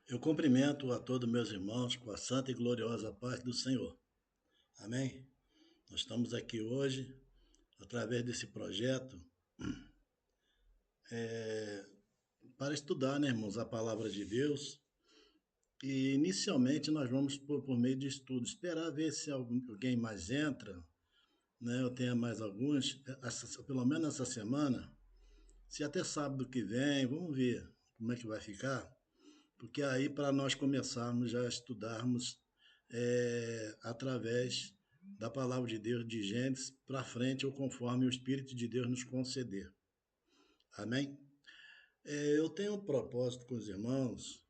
Eu cumprimento a todos meus irmãos com a santa e gloriosa paz do Senhor. Amém? Nós estamos aqui hoje, através desse projeto, para estudar, né, irmãos, a palavra de Deus. E inicialmente nós vamos, por meio de estudo, esperar ver se alguém mais entra, né? Eu tenho mais alguns, pelo menos essa semana, se até sábado que vem, vamos ver como é que vai ficar. Porque aí para nós começarmos já a estudarmos através da palavra de Deus de Gênesis para frente ou conforme o Espírito de Deus nos conceder. Amém? Eu tenho um propósito com os irmãos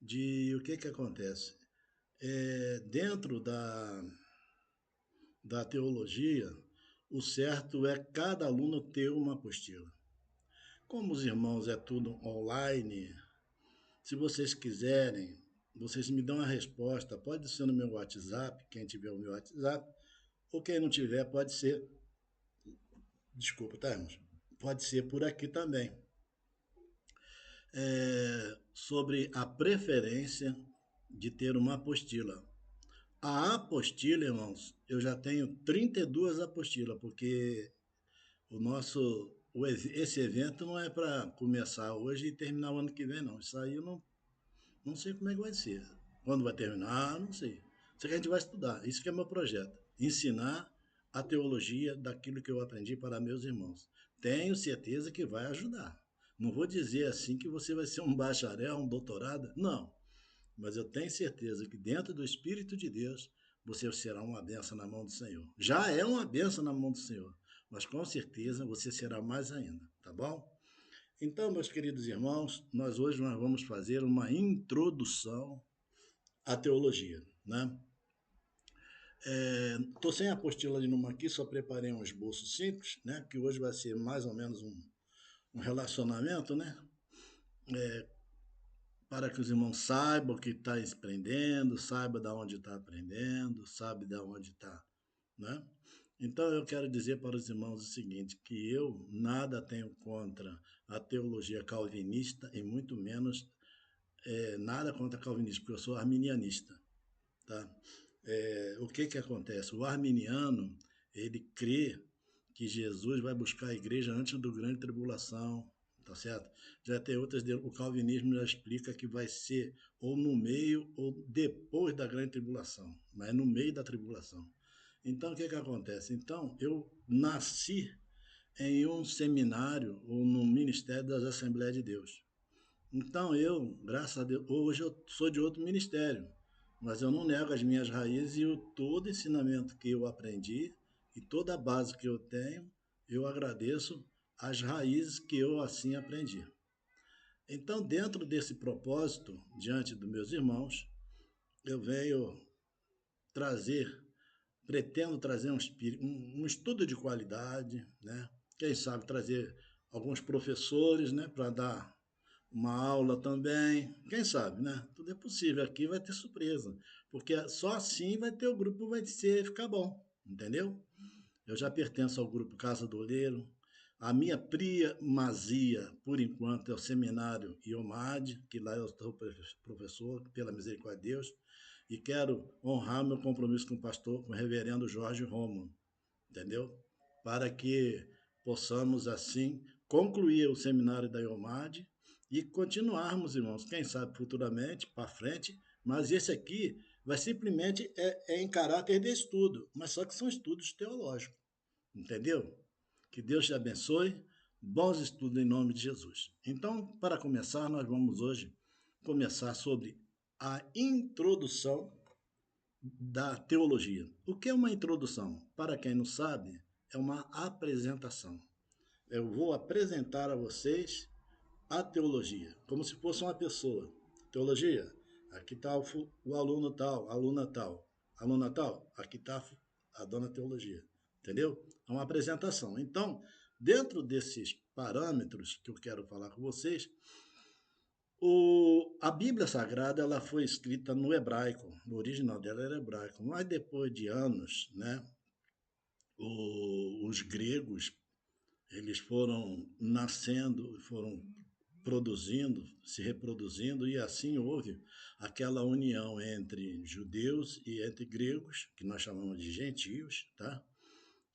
de o que acontece. Dentro da teologia, o certo é cada aluno ter uma apostila. Como os irmãos é tudo online, se vocês quiserem, vocês me dão a resposta. Pode ser no meu WhatsApp, quem tiver o meu WhatsApp, ou quem não tiver, pode ser. Desculpa, tá, irmãos? Pode ser por aqui também. Sobre a preferência de ter uma apostila. A apostila, irmãos, eu já tenho 32 apostilas, porque o nosso. Esse evento não é para começar hoje e terminar o ano que vem, não. Isso aí eu não sei como é que vai ser. Quando vai terminar, não sei. Isso que a gente vai estudar. Isso que é meu projeto. Ensinar a teologia daquilo que eu aprendi para meus irmãos. Tenho certeza que vai ajudar. Não vou dizer assim que você vai ser um bacharel, um doutorado. Não. Mas eu tenho certeza que dentro do Espírito de Deus, você será uma benção na mão do Senhor. Já é uma benção na mão do Senhor. Mas com certeza você será mais ainda. Tá bom? Então, meus queridos irmãos, nós vamos fazer uma introdução à teologia, né? Estou sem a apostila de numa aqui, só preparei um esboço simples, né? Que hoje vai ser mais ou menos um relacionamento, né? Para que os irmãos saibam o que está aprendendo, saibam de onde está aprendendo, saibam de onde está, né? Então eu quero dizer para os irmãos o seguinte, que eu nada tenho contra a teologia calvinista e muito menos nada contra calvinismo, porque eu sou arminianista, tá? O que acontece? O arminiano, ele crê que Jesus vai buscar a igreja antes do grande tribulação, tá certo? Já tem outras, o calvinismo já explica que vai ser ou no meio ou depois da grande tribulação, mas é no meio da tribulação. Então, o que acontece? Então, eu nasci em um seminário ou no ministério das Assembleias de Deus. Então eu, graças a Deus, hoje eu sou de outro ministério, mas eu não nego as minhas raízes e todo ensinamento que eu aprendi e toda a base que eu tenho, eu agradeço as raízes que eu assim aprendi. Então, dentro desse propósito, diante dos meus irmãos, eu venho trazer, pretendo trazer um estudo de qualidade, né? Quem sabe trazer alguns professores, né, para dar uma aula também, quem sabe, né? Tudo é possível. Aqui vai ter surpresa, porque só assim vai ter o grupo, vai ser ficar bom, entendeu? Eu já pertenço ao grupo Casa do Oleiro. A minha primazia, por enquanto, é o seminário IOMAD, que lá eu estou professor, pela misericórdia de Deus, e quero honrar meu compromisso com o pastor, com o reverendo Jorge Romo, entendeu? Para que possamos, assim, concluir o seminário da IOMAD e continuarmos, irmãos, quem sabe futuramente, para frente, mas esse aqui vai simplesmente em caráter de estudo, mas só que são estudos teológicos, entendeu? Que Deus te abençoe, bons estudos em nome de Jesus. Então, para começar, nós vamos hoje começar sobre a introdução da teologia. O que é uma introdução? Para quem não sabe, é uma apresentação. Eu vou apresentar a vocês a teologia, como se fosse uma pessoa. Teologia, aqui está o aluno tal, aluna tal, aqui está a dona teologia, entendeu? É uma apresentação. Então, dentro desses parâmetros que eu quero falar com vocês, a Bíblia Sagrada ela foi escrita no hebraico, no original dela era hebraico, mas depois de anos, né, os gregos eles foram nascendo, foram produzindo, se reproduzindo, e assim houve aquela união entre judeus e entre gregos, que nós chamamos de gentios, tá?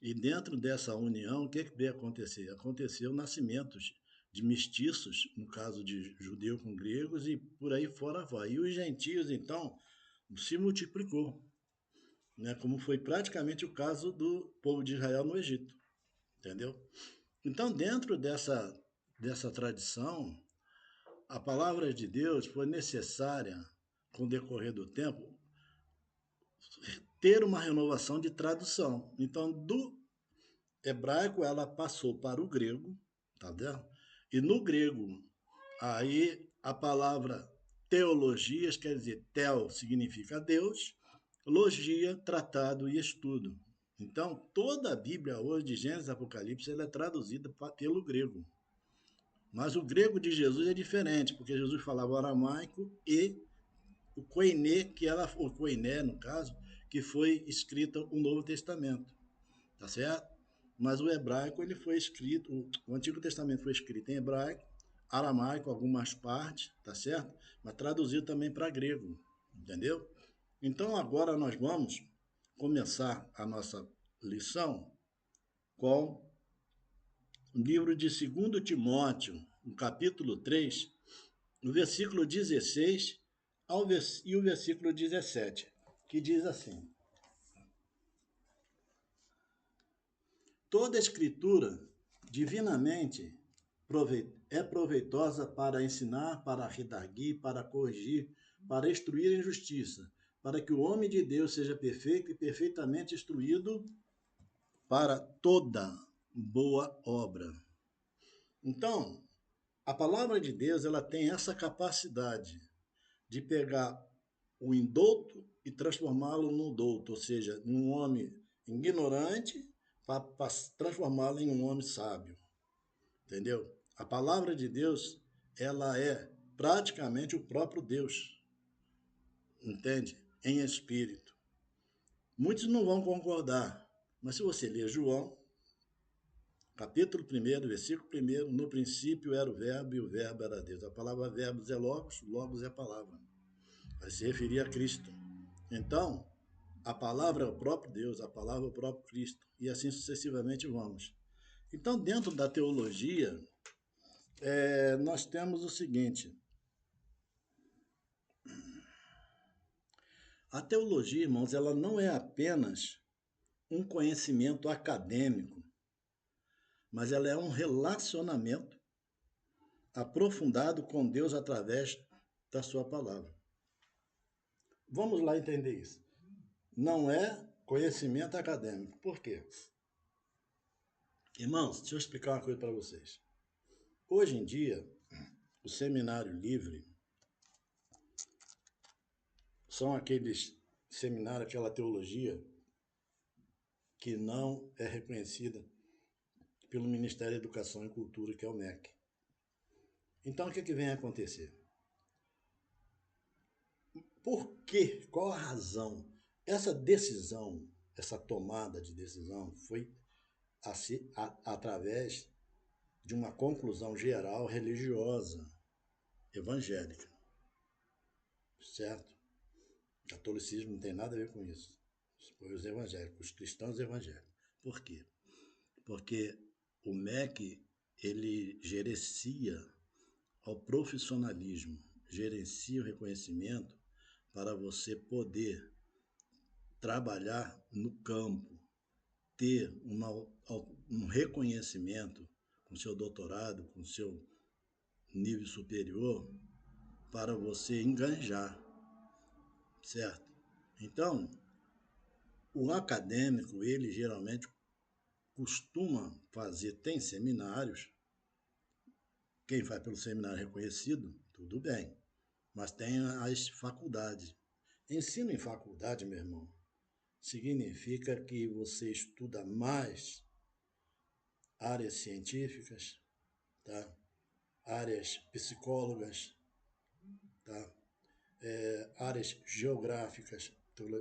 E dentro dessa união, o que veio acontecer? Aconteceu nascimentos de mestiços, no caso de judeu com gregos, e por aí fora vai. E os gentios, então, se multiplicou, né? Como foi praticamente o caso do povo de Israel no Egito, entendeu? Então, dentro dessa tradição, a palavra de Deus foi necessária, com o decorrer do tempo, ter uma renovação de tradução. Então, do hebraico, ela passou para o grego, tá vendo? E no grego, aí a palavra teologias, quer dizer, tel significa Deus, logia, tratado e estudo. Então, toda a Bíblia hoje, de Gênesis a Apocalipse, ela é traduzida pelo grego. Mas o grego de Jesus é diferente, porque Jesus falava aramaico e o koiné, o koiné, no caso, que foi escrito o Novo Testamento, tá certo? Mas o hebraico, ele foi escrito, o Antigo Testamento foi escrito em hebraico, aramaico, algumas partes, tá certo? Mas traduzido também para grego, entendeu? Então, agora nós vamos começar a nossa lição com o livro de 2 Timóteo, no capítulo 3, no versículo 16 e o versículo 17, que diz assim: toda escritura divinamente é proveitosa para ensinar, para redarguir, para corrigir, para instruir em justiça, para que o homem de Deus seja perfeito e perfeitamente instruído para toda boa obra. Então, a palavra de Deus, ela tem essa capacidade de pegar o indouto e transformá-lo num douto, ou seja, num homem ignorante para transformá-lo em um homem sábio, entendeu? A palavra de Deus, ela é praticamente o próprio Deus, entende? Em espírito. Muitos não vão concordar, mas se você ler João, capítulo 1, versículo 1, no princípio era o verbo e o verbo era Deus. A palavra verbos é logos é palavra. Vai se referir a Cristo. Então, a palavra é o próprio Deus, a palavra é o próprio Cristo, e assim sucessivamente vamos. Então, dentro da teologia, nós temos o seguinte: a teologia, irmãos, ela não é apenas um conhecimento acadêmico, mas ela é um relacionamento aprofundado com Deus através da sua palavra. Vamos lá entender isso. Não é conhecimento acadêmico. Por quê? Irmãos, deixa eu explicar uma coisa para vocês. Hoje em dia, o seminário livre são aqueles seminários, aquela teologia que não é reconhecida pelo Ministério da Educação e Cultura, que é o MEC. Então, o que vem a acontecer? Por quê? Qual a razão? Essa decisão, essa tomada de decisão foi através de uma conclusão geral religiosa, evangélica, certo? O catolicismo não tem nada a ver com isso. Foi os evangélicos, os cristãos evangélicos. Por quê? Porque o MEC, ele gerencia ao profissionalismo, gerencia o reconhecimento para você poder trabalhar no campo, ter um reconhecimento com seu doutorado, com seu nível superior, para você enganjar, certo? Então, o acadêmico, ele geralmente costuma fazer, tem seminários, quem faz pelo seminário reconhecido, tudo bem, mas tem as faculdades. Ensino em faculdade, meu irmão, significa que você estuda mais áreas científicas, tá? Áreas psicólogas, tá? Áreas geográficas,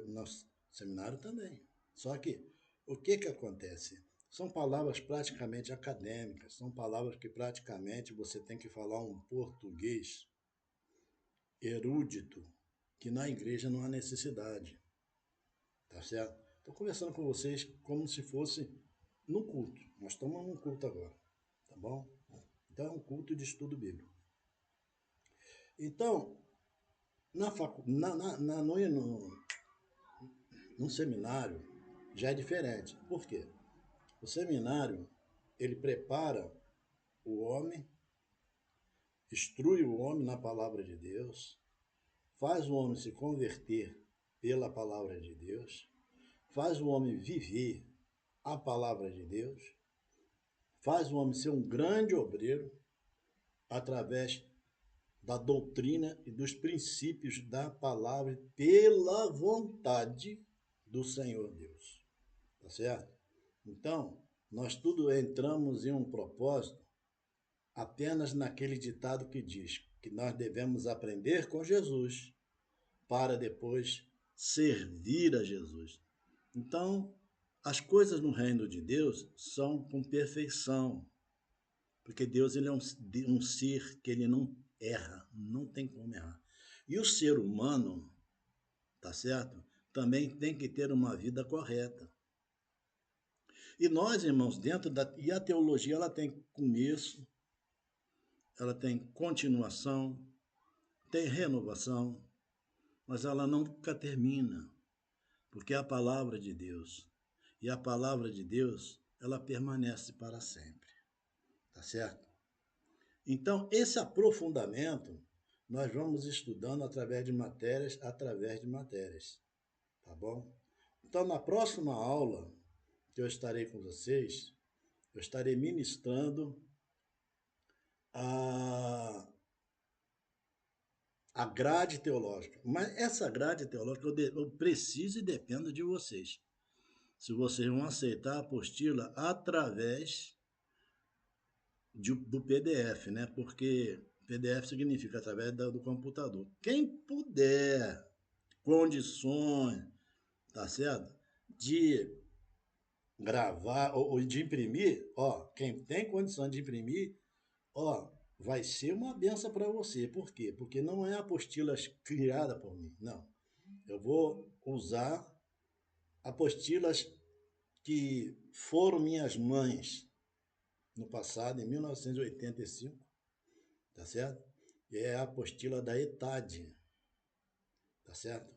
nosso seminário também. Só que, o que acontece? São palavras praticamente acadêmicas, são palavras que praticamente você tem que falar um português erudito, que na igreja não há necessidade, tá certo? Estou conversando com vocês como se fosse no culto. Nós estamos num culto agora, tá bom? Então é um culto de estudo bíblico. Então, na facu... no seminário já é diferente. Por quê? O seminário, ele prepara o homem, instrui o homem na palavra de Deus, faz o homem se converter pela palavra de Deus, faz o homem viver a palavra de Deus, faz o homem ser um grande obreiro através da doutrina e dos princípios da palavra pela vontade do Senhor Deus. Tá certo? Então, nós tudo entramos em um propósito apenas naquele ditado que diz que nós devemos aprender com Jesus para depois servir a Jesus. Então, as coisas no reino de Deus são com perfeição, porque Deus ele é um ser que ele não erra, não tem como errar. E o ser humano, tá certo? Também tem que ter uma vida correta. E nós, irmãos, e a teologia ela tem começo, ela tem continuação, tem renovação, mas ela nunca termina, porque é a palavra de Deus. E a palavra de Deus, ela permanece para sempre. Tá certo? Então, esse aprofundamento nós vamos estudando através de matérias, tá bom? Então, na próxima aula que eu estarei com vocês, eu estarei ministrando a, a grade teológica. Mas essa grade teológica eu preciso e dependo de vocês. Se vocês vão aceitar a apostila através do PDF, né? Porque PDF significa através do computador. Quem puder, condições, tá certo? De gravar ou de imprimir, ó, quem tem condição de imprimir, ó, vai ser uma benção para você. Por quê? Porque não é apostila criada por mim, não. Eu vou usar apostilas que foram minhas mães no passado, em 1985, tá certo? É a apostila da ETAD, tá certo?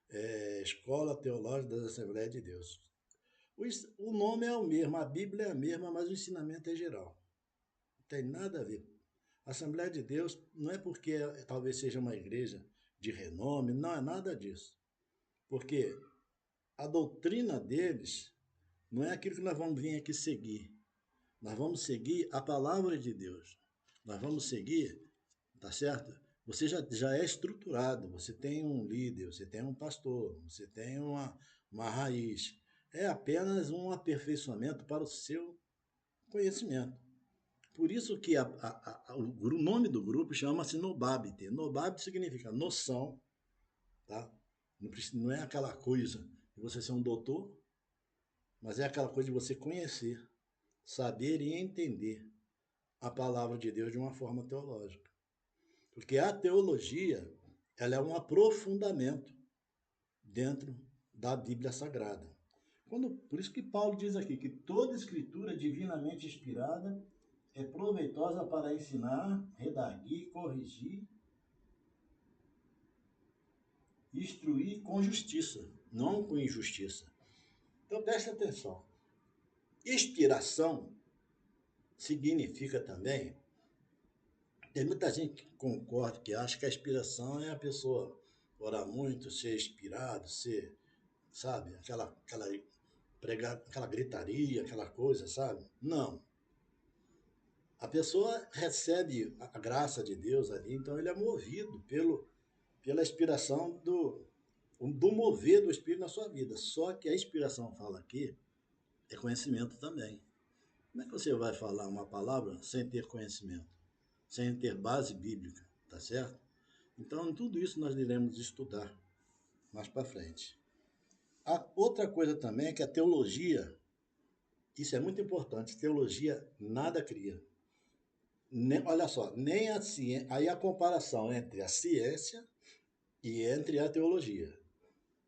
É Escola Teológica das Assembleias de Deus. O nome é o mesmo, a Bíblia é a mesma, mas o ensinamento é geral. Não tem nada a ver. A Assembleia de Deus não é porque talvez seja uma igreja de renome, não é nada disso. Porque a doutrina deles não é aquilo que nós vamos vir aqui seguir. Nós vamos seguir a palavra de Deus. Nós vamos seguir, tá certo? Você já é estruturado, você tem um líder, você tem um pastor, você tem uma raiz. É apenas um aperfeiçoamento para o seu conhecimento. Por isso que o nome do grupo chama-se Nobabite. Nobabite significa noção, tá? Não é aquela coisa de você ser um doutor, mas é aquela coisa de você conhecer, saber e entender a palavra de Deus de uma forma teológica. Porque a teologia, ela é um aprofundamento dentro da Bíblia Sagrada. Por isso que Paulo diz aqui que toda escritura divinamente inspirada é proveitosa para ensinar, redarguir, corrigir, instruir com justiça, não com injustiça. Então preste atenção. Inspiração significa também, tem muita gente que concorda, que acha que a inspiração é a pessoa orar muito, ser inspirado, ser, sabe, aquela pregar, aquela gritaria, aquela coisa, sabe? Não. A pessoa recebe a graça de Deus ali, então ele é movido pela inspiração do mover do Espírito na sua vida. Só que a inspiração fala aqui é conhecimento também. Como é que você vai falar uma palavra sem ter conhecimento? Sem ter base bíblica, tá certo? Então, tudo isso nós iremos estudar mais para frente. A outra coisa também é que a teologia, Isso é muito importante. Teologia nada cria. Olha só, nem a ciência. Aí a comparação entre a ciência e entre a teologia.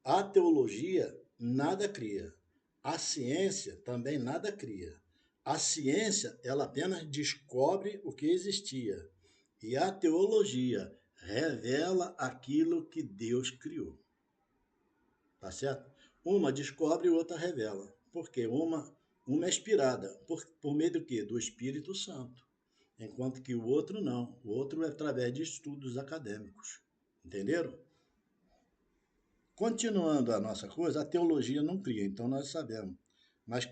A teologia nada cria. A ciência também nada cria. A ciência, ela apenas descobre o que existia. E a teologia revela aquilo que Deus criou. Tá certo? Uma descobre e outra revela. Porque uma é inspirada. Por meio do quê? Do Espírito Santo. Enquanto que o outro não. O outro é através de estudos acadêmicos. Entenderam? Continuando a nossa coisa, a teologia não cria, então nós sabemos. Mas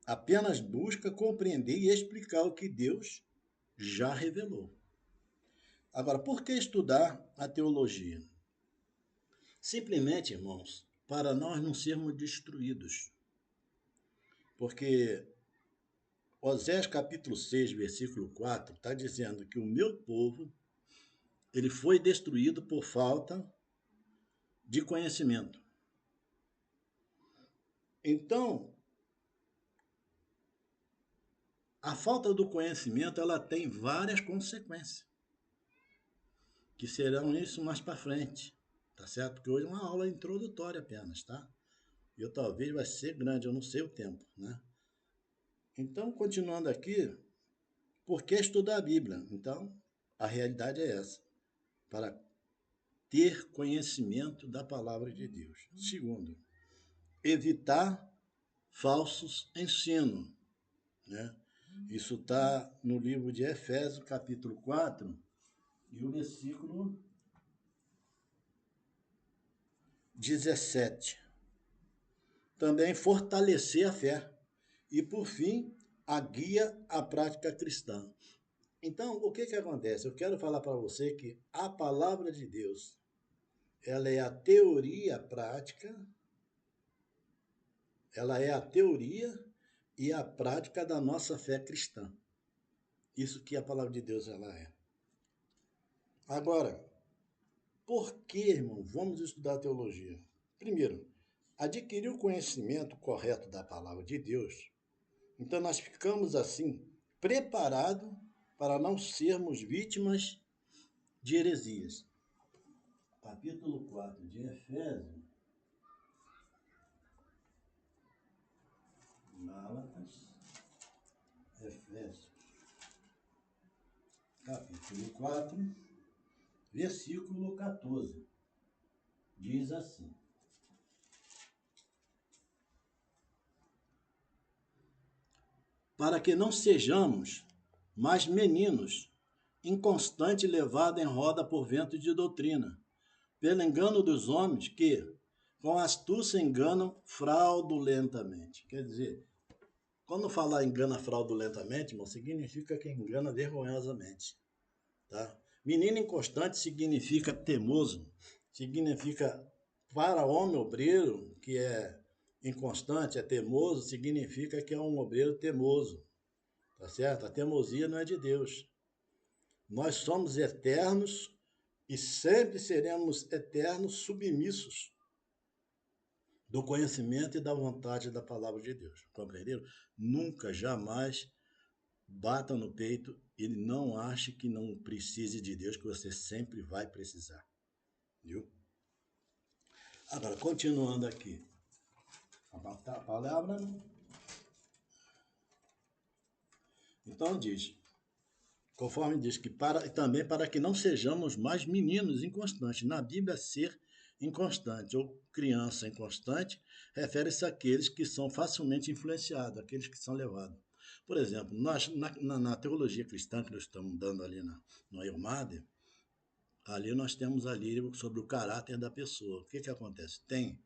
apenas busca compreender e explicar o que Deus já revelou. Agora, por que estudar a teologia? Simplesmente, irmãos, para nós não sermos destruídos. Porque Osés capítulo 6, versículo 4, está dizendo que o meu povo ele foi destruído por falta de conhecimento. Então, a falta do conhecimento ela tem várias consequências, que serão isso mais para frente, tá certo? Porque hoje é uma aula introdutória apenas, tá? E talvez vai ser grande, eu não sei o tempo, né? Então, continuando aqui, por que estudar a Bíblia? Então, a realidade é essa, para ter conhecimento da palavra de Deus. Segundo, evitar falsos ensinos, né? Isso está no livro de Efésios, capítulo 4, e o versículo 17. Também fortalecer a fé. E, por fim, a guia à prática cristã. Então, o que acontece? Eu quero falar para você que a palavra de Deus, ela é a teoria prática, ela é a teoria e a prática da nossa fé cristã. Isso que a palavra de Deus ela é. Agora, por que, irmão, vamos estudar teologia? Primeiro, adquirir o conhecimento correto da palavra de Deus. Então, nós ficamos assim, preparados para não sermos vítimas de heresias. Capítulo 4 de Efésios, Gálatas, Efésios, capítulo 4, versículo 14, diz assim: para que não sejamos mais meninos, inconstante levado em roda por vento de doutrina, pelo engano dos homens que, com astúcia, enganam fraudulentamente. Quer dizer, quando falar engana fraudulentamente, irmão, significa que engana vergonhosamente. Tá? Menino inconstante significa teimoso, significa para homem obreiro, que é inconstante, é teimoso, significa que é um obreiro teimoso. Tá certo? A teimosia não é de Deus. Nós somos eternos e sempre seremos eternos submissos do conhecimento e da vontade da palavra de Deus. Compreenderam? Nunca, jamais bata no peito e não ache que não precise de Deus, que você sempre vai precisar. Viu? Agora, continuando aqui. A palavra. Então diz, conforme diz que também para que não sejamos mais meninos inconstantes. Na Bíblia, ser inconstante ou criança inconstante refere-se àqueles que são facilmente influenciados, aqueles que são levados. Por exemplo, nós, na teologia cristã que nós estamos dando ali no Eumade, ali nós temos ali sobre o caráter da pessoa. O que acontece? Tem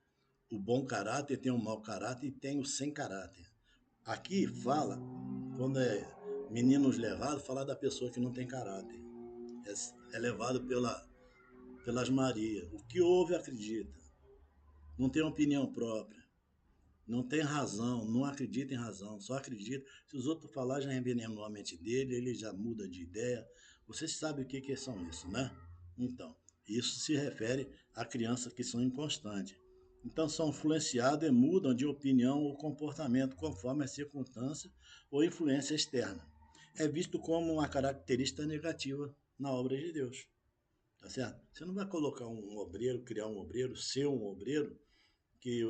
o bom caráter, tem o mau caráter e tem o sem caráter. Aqui fala, quando é meninos levados, fala da pessoa que não tem caráter. É levado pelas Marias. O que ouve, acredita. Não tem opinião própria. Não tem razão, não acredita em razão, só acredita. Se os outros falar, já envenenou a mente dele, ele já muda de ideia. Vocês sabem o que são isso, né? Então, isso se refere a crianças que são inconstantes. Então, são influenciados e mudam de opinião ou comportamento conforme a circunstância ou influência externa. É visto como uma característica negativa na obra de Deus. Tá certo? Você não vai colocar um obreiro, criar um obreiro, ser um obreiro, que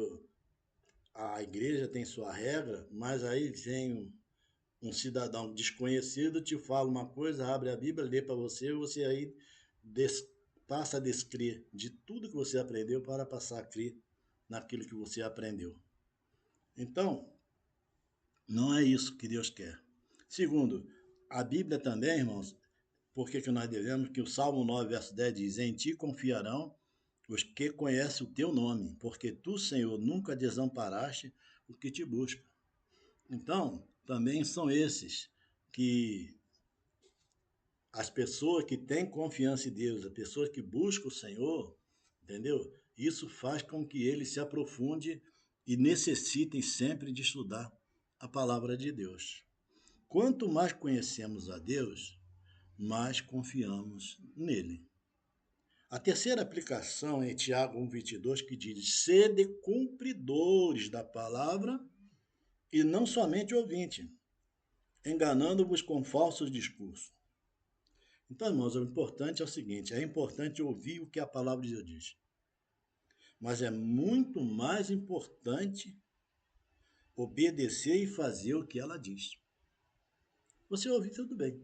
a igreja tem sua regra, mas aí vem um cidadão desconhecido, te fala uma coisa, abre a Bíblia, lê para você, você aí passa a descrer de tudo que você aprendeu para passar a crer naquilo que você aprendeu. Então, não é isso que Deus quer. Segundo, a Bíblia também, irmãos, por que nós devemos? Que o Salmo 9, verso 10 diz: Em ti confiarão os que conhecem o teu nome, porque tu, Senhor, nunca desamparaste o que te busca. Então, também são esses que as pessoas que têm confiança em Deus, as pessoas que buscam o Senhor, entendeu? Isso faz com que eles se aprofunde e necessitem sempre de estudar a palavra de Deus. Quanto mais conhecemos a Deus, mais confiamos nele. A terceira aplicação é em Tiago 1,22, que diz: sede cumpridores da palavra e não somente ouvinte, enganando-vos com falsos discursos. Então, irmãos, o importante é o seguinte: é importante ouvir o que a palavra de Deus diz. Mas é muito mais importante obedecer e fazer o que ela diz. Você ouvir, tudo bem.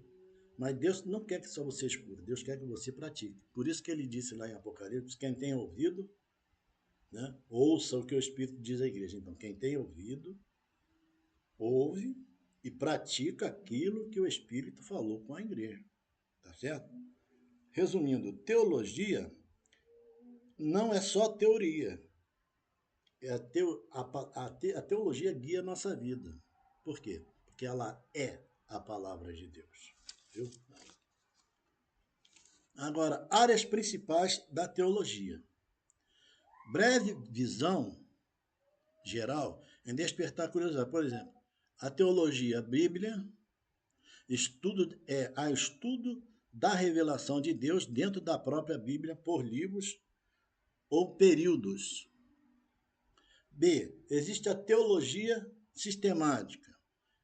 Mas Deus não quer que só você escute, Deus quer que você pratique. Por isso que ele disse lá em Apocalipse: quem tem ouvido, né, ouça o que o Espírito diz à igreja. Então, quem tem ouvido, ouve e pratica aquilo que o Espírito falou com a igreja. Tá certo? Resumindo, teologia não é só teoria. A teologia guia a nossa vida. Por quê? Porque ela é a palavra de Deus. Viu? Agora, áreas principais da teologia. Breve visão geral em despertar curiosidade. Por exemplo, a teologia, a Bíblia, estudo da revelação de Deus dentro da própria Bíblia por livros ou períodos. B. Existe a teologia sistemática.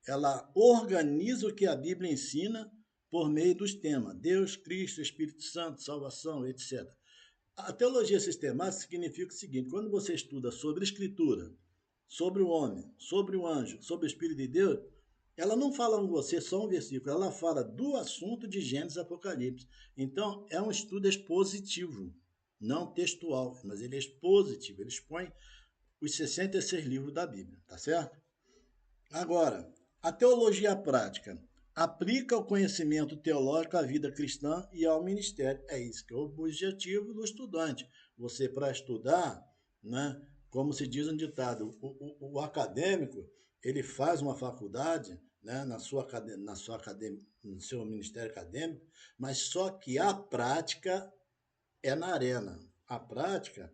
Ela organiza o que a Bíblia ensina por meio dos temas: Deus, Cristo, Espírito Santo, salvação, etc. A teologia sistemática significa o seguinte: quando você estuda sobre a Escritura, sobre o homem, sobre o anjo, sobre o Espírito de Deus, ela não fala com você só um versículo, ela fala do assunto de Gênesis e Apocalipse. Então, é um estudo expositivo, não textual, mas ele é expositivo, ele expõe os 66 livros da Bíblia, tá certo? Agora, a teologia prática aplica o conhecimento teológico à vida cristã e ao ministério. É isso que é o objetivo do estudante. Você, para estudar, né, como se diz um ditado, o acadêmico, ele faz uma faculdade, né, no seu ministério acadêmico, mas só que a prática é na arena. A prática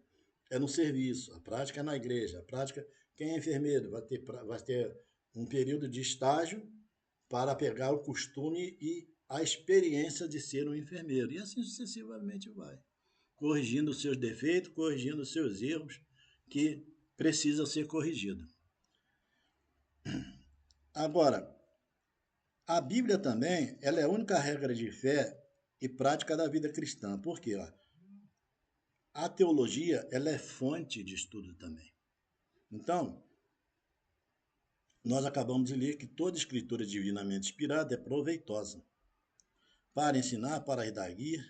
é no serviço, a prática é na igreja, a prática, quem é enfermeiro vai ter um período de estágio para pegar o costume e a experiência de ser um enfermeiro. E assim sucessivamente vai, corrigindo os seus defeitos, corrigindo os seus erros que precisam ser corrigidos. Agora, a Bíblia também, ela é a única regra de fé e prática da vida cristã. Por quê? A teologia, ela é fonte de estudo também. Então, nós acabamos de ler que toda escritura divinamente inspirada é proveitosa para ensinar, para redarguir,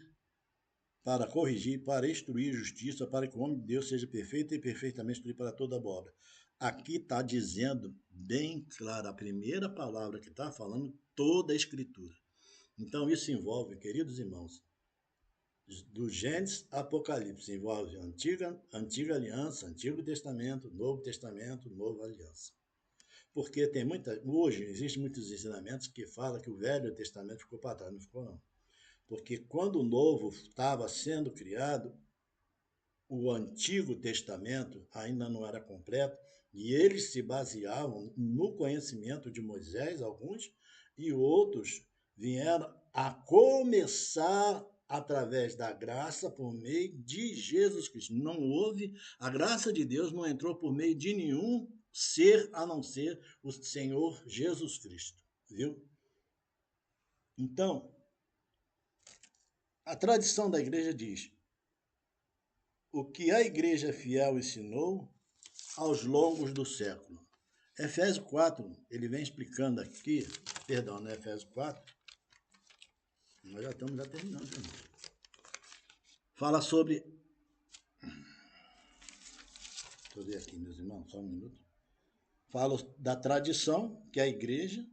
para corrigir, para instruir justiça, para que o homem de Deus seja perfeito e perfeitamente instruído para toda boa obra. Aqui está dizendo bem claro, a primeira palavra que está falando toda a escritura. Então, isso envolve, queridos irmãos, do Gênesis a Apocalipse, envolve antiga aliança, Antigo Testamento, Novo Testamento, Nova Aliança. Porque hoje existem muitos ensinamentos que falam que o Velho Testamento ficou para trás, não ficou não. Porque quando o Novo estava sendo criado, o Antigo Testamento ainda não era completo e eles se baseavam no conhecimento de Moisés, alguns, e outros vieram a começar através da graça por meio de Jesus Cristo. Não houve, a graça de Deus não entrou por meio de nenhum ser a não ser o Senhor Jesus Cristo, viu? Então, a tradição da igreja diz: o que a igreja fiel ensinou aos longos do século. Efésios 4, ele vem explicando aqui, perdão, né? Efésios 4, nós já estamos terminando. Fala sobre. Deixa eu ver aqui, meus irmãos, só um minuto. Fala da tradição que a igreja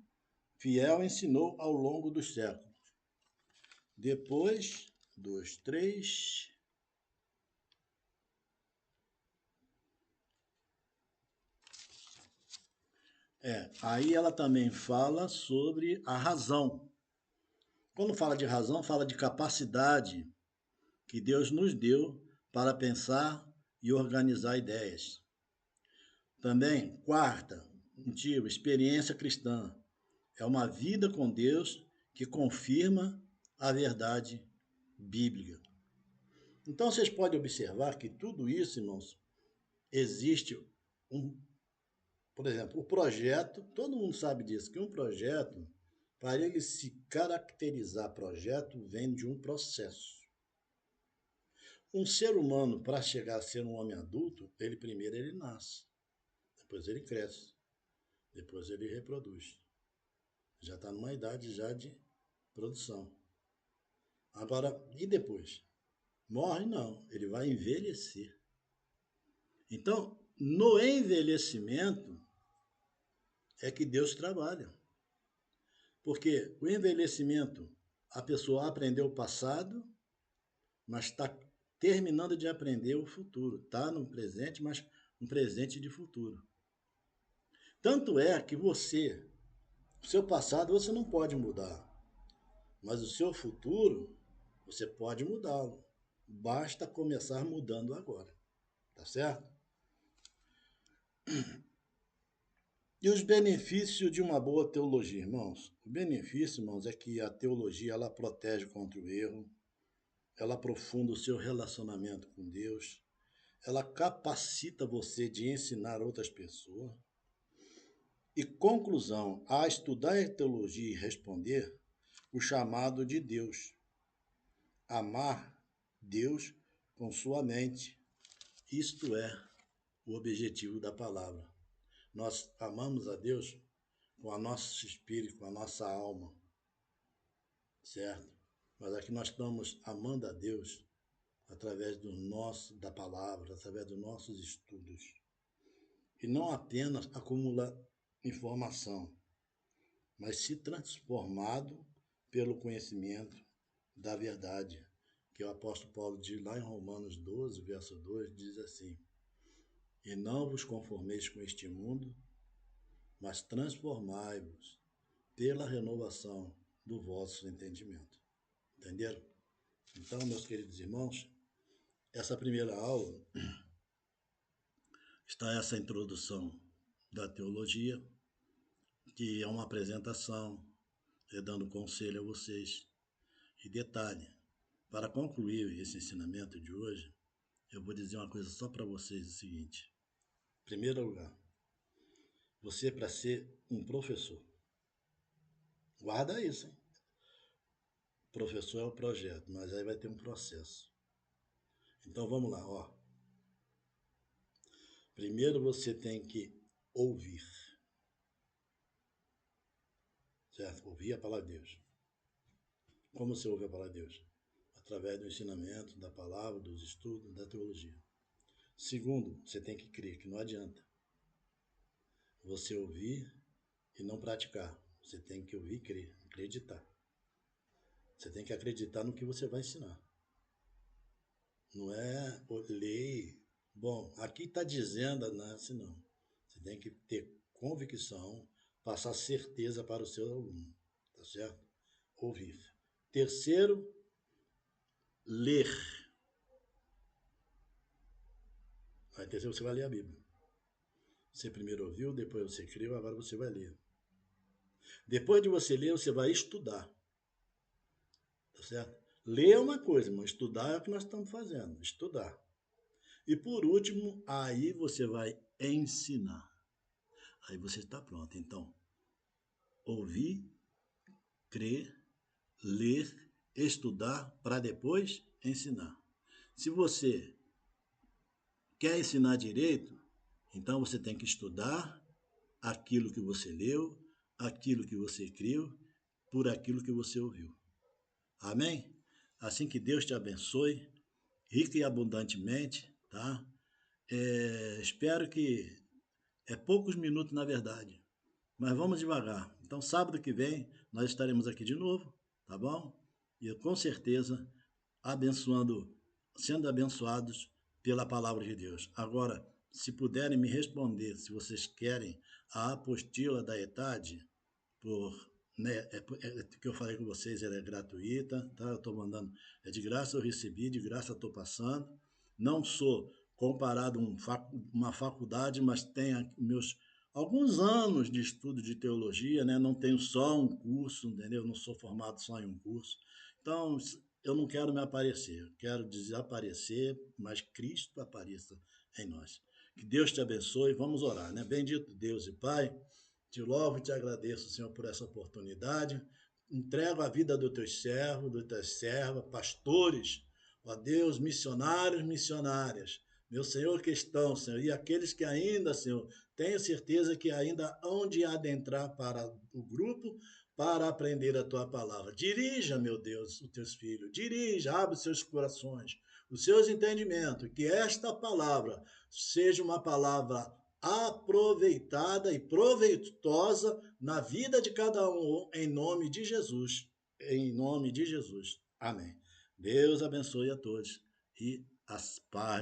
fiel ensinou ao longo dos séculos. Depois, 2, 3. Aí ela também fala sobre a razão. Quando fala de razão, fala de capacidade que Deus nos deu para pensar e organizar ideias. Também, quarta, motivo, experiência cristã. É uma vida com Deus que confirma a verdade bíblica. Então, vocês podem observar que tudo isso, irmãos, existe por exemplo, o projeto, todo mundo sabe disso, que um projeto, para ele se caracterizar projeto, vem de um processo. Um ser humano, para chegar a ser um homem adulto, primeiro ele nasce, depois ele cresce, depois ele reproduz. Já está numa idade já de produção. Agora, e depois? Morre? Não, ele vai envelhecer. Então, no envelhecimento é que Deus trabalha. Porque o envelhecimento, a pessoa aprendeu o passado, mas está terminando de aprender o futuro. Está no presente, mas um presente de futuro. Tanto é que o seu passado você não pode mudar, mas o seu futuro você pode mudá-lo. Basta começar mudando agora. Tá certo? E os benefícios de uma boa teologia, irmãos? O benefício, irmãos, é que a teologia ela protege contra o erro, ela aprofunda o seu relacionamento com Deus, ela capacita você de ensinar outras pessoas. E conclusão, a estudar a teologia e responder o chamado de Deus. Amar Deus com sua mente. Isto é o objetivo da palavra. Nós amamos a Deus com o nosso espírito, com a nossa alma, certo? Mas aqui nós estamos amando a Deus através da palavra, através dos nossos estudos. E não apenas acumular informação, mas se transformado pelo conhecimento da verdade, que o apóstolo Paulo diz lá em Romanos 12, verso 2, diz assim: e não vos conformeis com este mundo, mas transformai-vos pela renovação do vosso entendimento. Entenderam? Então, meus queridos irmãos, essa primeira aula está essa introdução da teologia, que é uma apresentação, dando conselho a vocês. E detalhe, para concluir esse ensinamento de hoje, eu vou dizer uma coisa só para vocês, o seguinte. Em primeiro lugar, você para ser um professor, guarda isso, hein? Professor é o projeto, mas aí vai ter um processo. Então vamos lá, ó. Primeiro você tem que ouvir, certo? Ouvir a palavra de Deus. Como você ouve a palavra de Deus? Através do ensinamento, da palavra, dos estudos, da teologia. Segundo, você tem que crer, que não adianta você ouvir e não praticar. Você tem que ouvir e crer, acreditar. Você tem que acreditar no que você vai ensinar. Não é ler. Bom, aqui está dizendo, não é assim não. Você tem que ter convicção, passar certeza para o seu aluno. Tá certo? Ouvir. Terceiro, ler. Aí terceiro você vai ler a Bíblia. Você primeiro ouviu, depois você creu, agora você vai ler. Depois de você ler, você vai estudar. Tá certo? Ler é uma coisa, mas estudar é o que nós estamos fazendo, estudar. E por último, aí você vai ensinar. Aí você está pronto. Então, ouvir, crer, ler, estudar para depois ensinar. Se você quer ensinar direito, então você tem que estudar aquilo que você leu, aquilo que você criou, por aquilo que você ouviu. Amém? Assim que Deus te abençoe, rica e abundantemente, tá? Espero que poucos minutos na verdade, mas vamos devagar. Então, sábado que vem, nós estaremos aqui de novo, tá bom? E com certeza, abençoando, sendo abençoados pela palavra de Deus. Agora, se puderem me responder, se vocês querem a apostila da ETAD, que eu falei com vocês, ela é gratuita, tá? Eu estou mandando, é de graça eu recebi, de graça eu estou passando. Não sou comparado a uma faculdade, mas tenho meus alguns anos de estudo de teologia, né? Não tenho só um curso, entendeu? Não sou formado só em um curso. Então, eu não quero me aparecer, eu quero desaparecer, mas Cristo apareça em nós. Que Deus te abençoe, vamos orar, né? Bendito Deus e Pai, te louvo e te agradeço, Senhor, por essa oportunidade. Entrego a vida dos teus servos, das tuas servas, pastores, ó Deus, missionários, missionárias, meu Senhor, que estão, Senhor, e aqueles que ainda, Senhor, tenho certeza que ainda hão de adentrar para o grupo para aprender a tua palavra. Dirija, meu Deus, os teus filhos, dirija, abre os seus corações, os seus entendimentos, que esta palavra seja uma palavra aproveitada e proveitosa na vida de cada um, em nome de Jesus. Em nome de Jesus. Amém. Deus abençoe a todos e as paz.